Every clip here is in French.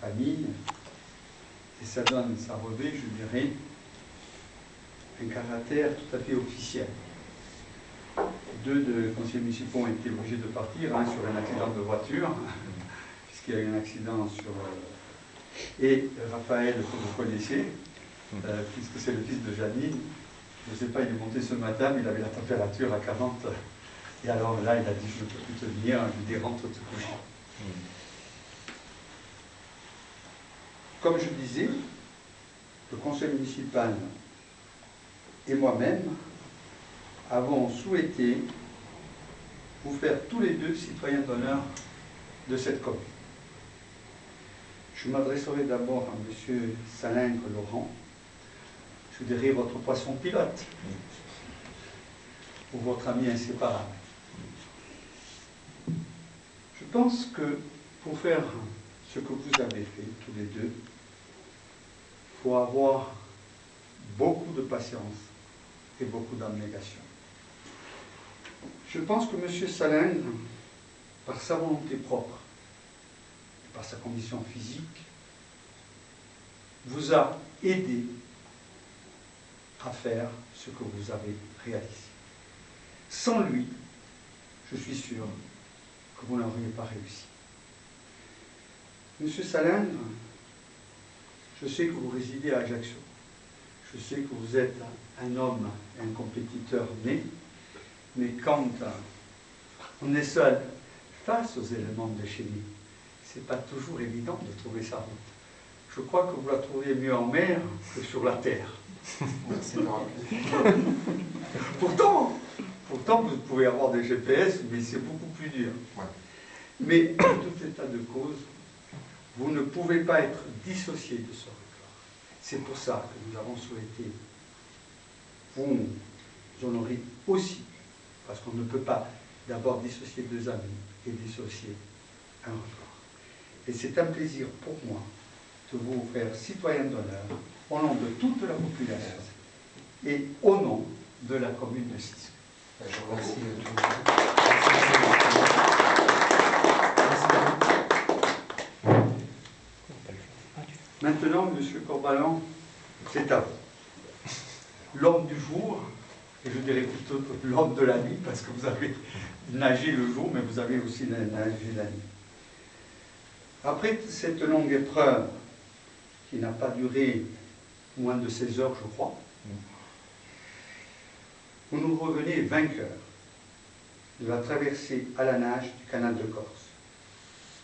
famille, et ça donne, ça revêt, je dirais, un caractère tout à fait officiel. Deux de conseillers municipaux ont été obligés de partir sur un accident de voiture, puisqu'il y a eu un accident sur... et Raphaël, que vous connaissez, puisque c'est le fils de Janine, je ne sais pas, il est monté ce matin, mais il avait la température à 40, et alors là, il a dit, je ne peux plus tenir, je lui ai dit, rentre te coucher. Comme je disais, le conseil municipal et moi-même avons souhaité vous faire tous les deux citoyens d'honneur de cette commune. Je m'adresserai d'abord à M. Salingre Laurent, je dirais votre poisson pilote, ou votre ami inséparable. Je pense que pour faire ce que vous avez fait tous les deux, il faut avoir beaucoup de patience et beaucoup d'abnégation. Je pense que M. Salingre, par sa volonté propre, par sa condition physique, vous a aidé à faire ce que vous avez réalisé. Sans lui, je suis sûr que vous n'auriez pas réussi. Monsieur Salingre, je sais que vous résidez à Ajaccio. Je sais que vous êtes un homme, un compétiteur né, mais quand on est seul face aux éléments de chimie, ce n'est pas toujours évident de trouver sa route. Je crois que vous la trouvez mieux en mer que sur la terre. Pourtant, vous pouvez avoir des GPS, mais c'est beaucoup plus dur. Ouais. Mais en tout état de cause, vous ne pouvez pas être dissocié de ce record. C'est pour ça que nous avons souhaité vous honorer aussi, parce qu'on ne peut pas d'abord dissocier deux amis et dissocier un record. Et c'est un plaisir pour moi de vous faire citoyen d'honneur au nom de toute la population et au nom de la commune de Cisques. Je vous remercie. Maintenant, M. Corbalan, c'est à vous. L'homme du jour, et je dirais plutôt l'homme de la nuit, parce que vous avez nagé le jour, mais vous avez aussi nagé la nuit. Après cette longue épreuve, qui n'a pas duré moins de 16 heures, je crois, vous nous revenez vainqueurs de la traversée à la nage du canal de Corse.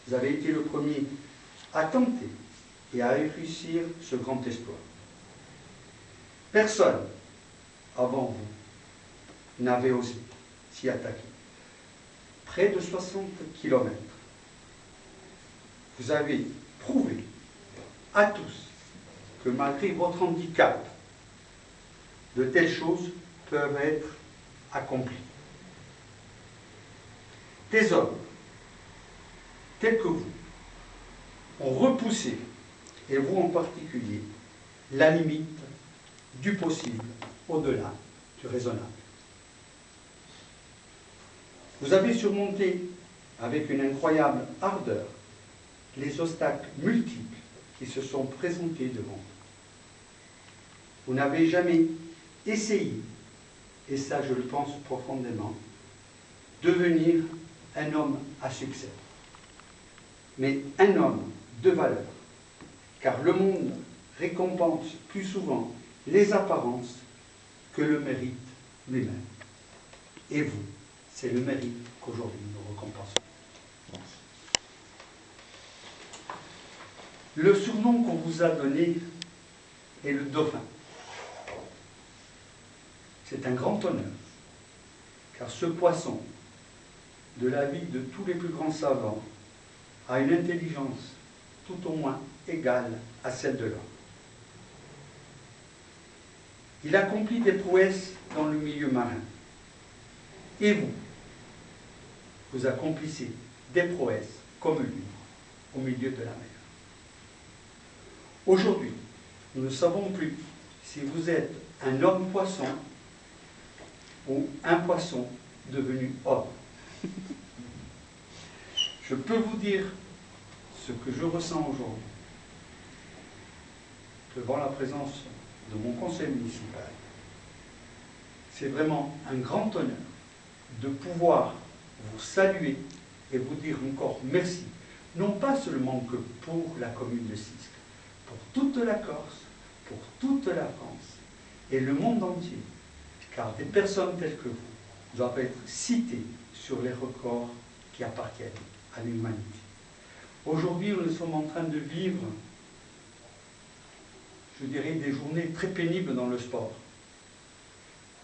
Vous avez été le premier à tenter et à réussir ce grand exploit. Personne avant vous n'avait osé s'y attaquer. Près de 60 km. Vous avez prouvé à tous que malgré votre handicap, de telles choses peuvent être accomplies. Des hommes tels que vous ont repoussé, et vous en particulier, la limite du possible au-delà du raisonnable. Vous avez surmonté avec une incroyable ardeur les obstacles multiples qui se sont présentés devant vous. Vous n'avez jamais essayé, et ça je le pense profondément, devenir un homme à succès, mais un homme de valeur, car le monde récompense plus souvent les apparences que le mérite lui-même. Et vous, c'est le mérite qu'aujourd'hui nous récompensons. Le surnom qu'on vous a donné est le dauphin. C'est un grand honneur, car ce poisson, de l'avis de tous les plus grands savants, a une intelligence tout au moins égale à celle de l'homme. Il accomplit des prouesses dans le milieu marin. Et vous, vous accomplissez des prouesses comme lui, au milieu de la mer. Aujourd'hui, nous ne savons plus si vous êtes un homme-poisson ou un poisson devenu homme. Je peux vous dire ce que je ressens aujourd'hui, devant la présence de mon conseil municipal, c'est vraiment un grand honneur de pouvoir vous saluer et vous dire encore merci, non pas seulement que pour la commune de Sisque, pour toute la Corse, pour toute la France et le monde entier, car des personnes telles que vous doivent être citées sur les records qui appartiennent à l'humanité. Aujourd'hui, nous sommes en train de vivre, je dirais, des journées très pénibles dans le sport.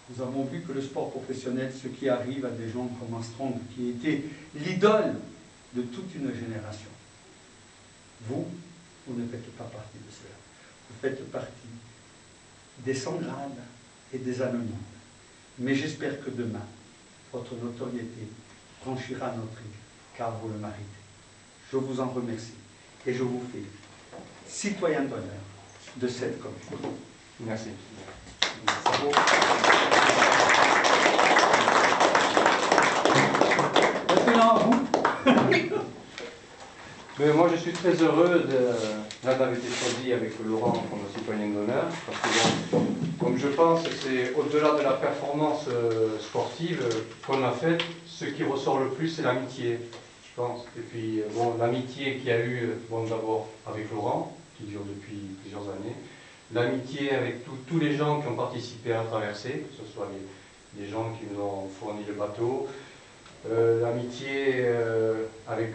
Nous avons vu que le sport professionnel, ce qui arrive à des gens comme Armstrong, qui était l'idole de toute une génération. Vous ne faites pas partie de cela. Vous faites partie des sans grades et des anonymes. Mais j'espère que demain, votre notoriété franchira notre île, car vous le méritez. Je vous en remercie et je vous fais citoyen d'honneur de cette commune. Merci. Maintenant, vous. Mais moi, je suis très heureux d'avoir été choisi avec Laurent comme citoyen d'honneur, parce que bon, comme je pense que c'est au-delà de la performance sportive qu'on a faite, ce qui ressort le plus, c'est l'amitié, je pense. Et puis, bon, l'amitié qu'il y a eu, bon, d'abord avec Laurent, qui dure depuis plusieurs années, l'amitié avec tous les gens qui ont participé à la traversée, que ce soit les gens qui nous ont fourni le bateau, l'amitié avec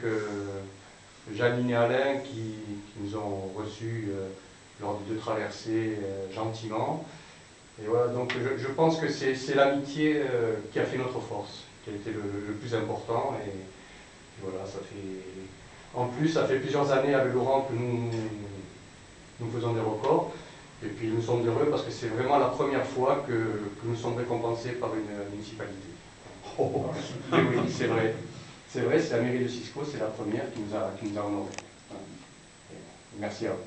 Janine et Alain qui nous ont reçus lors des deux traversées gentiment. Et voilà, donc je pense que c'est l'amitié qui a fait notre force, qui a été le plus important. Et voilà, ça fait. En plus, ça fait plusieurs années avec Laurent que nous faisons des records. Et puis nous sommes heureux parce que c'est vraiment la première fois que nous sommes récompensés par une municipalité. Oh, oui, c'est vrai. C'est vrai, c'est la mairie de Cisco, c'est la première qui nous a honorés. Merci à vous.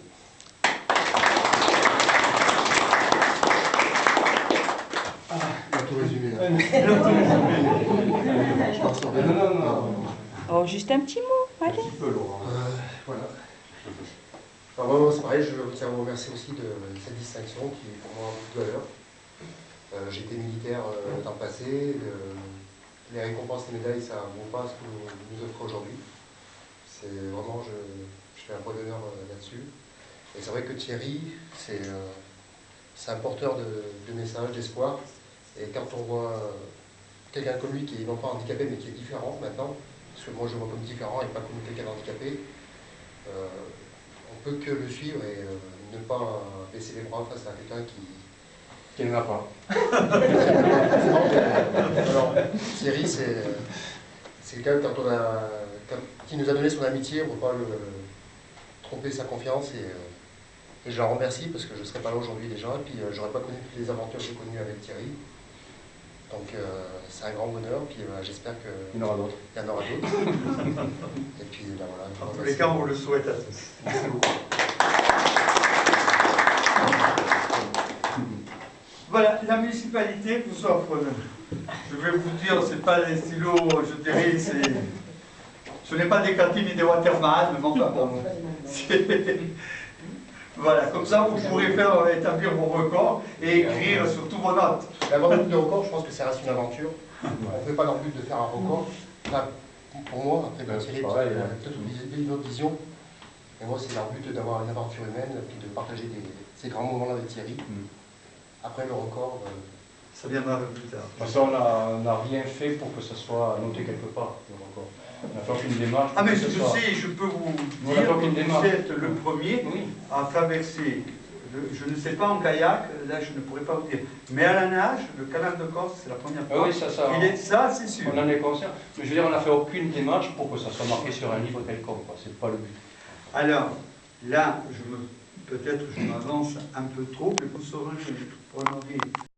Il a tout résumé. Je pense en Non. Oh, juste un petit mot, allez. Un petit peu, Laurent. Voilà. Alors, moi, c'est pareil, je tiens à vous remercier aussi de cette distinction qui est pour moi beaucoup de valeur. J'ai été militaire dans le passé. Les récompenses et médailles, ça ne vaut pas ce que vous nous offrez aujourd'hui. C'est vraiment, je fais un point d'honneur là-dessus. Et c'est vrai que Thierry, c'est un porteur de messages, d'espoir. Et quand on voit quelqu'un comme lui qui est non pas handicapé, mais qui est différent maintenant, parce que moi je le vois comme différent et pas comme quelqu'un d'handicapé, on peut que le suivre et ne pas baisser les bras face à quelqu'un qui n'en a pas. Alors, Thierry, c'est quelqu'un qui nous a donné son amitié, on ne peut pas tromper sa confiance et je la remercie parce que je ne serais pas là aujourd'hui déjà et puis je n'aurais pas connu toutes les aventures que j'ai connues avec Thierry. Donc c'est un grand bonheur, puis j'espère qu'il y en aura d'autres. Il y en aura d'autres. Et puis là, voilà. En tous les cas, on vous le souhaite à tous. Merci beaucoup. Voilà, la municipalité vous offre, je vais vous dire, c'est pas des stylos, je dirais, ce n'est pas des cantines ni des Waterman, mais enfin bon. Voilà, comme ça vous pourrez établir vos records et écrire sur tous vos notes. Avant de record, je pense que ça reste une aventure. On ne fait pas dans le but de faire un record. Enfin, pour moi, après Thierry, peut-être une autre vision. Et moi, c'est leur but d'avoir une aventure humaine et de partager ces grands moments-là avec Thierry. Après le record, ça viendra un peu plus tard. Parce qu'on n'a rien fait pour que ça soit noté quelque part, le record. On n'a fait aucune démarche. Ah mais je sais, je peux vous dire que vous êtes le premier à traverser, je ne sais pas en kayak, là je ne pourrais pas vous dire, mais à la nage, le canal de Corse, c'est la première fois. Oui, ça c'est sûr. On en est conscient. Mais je veux dire, on n'a fait aucune démarche pour que ça soit marqué sur un livre quelconque. C'est pas le but. Alors, là, peut-être je m'avance un peu trop, mais vous saurez honorer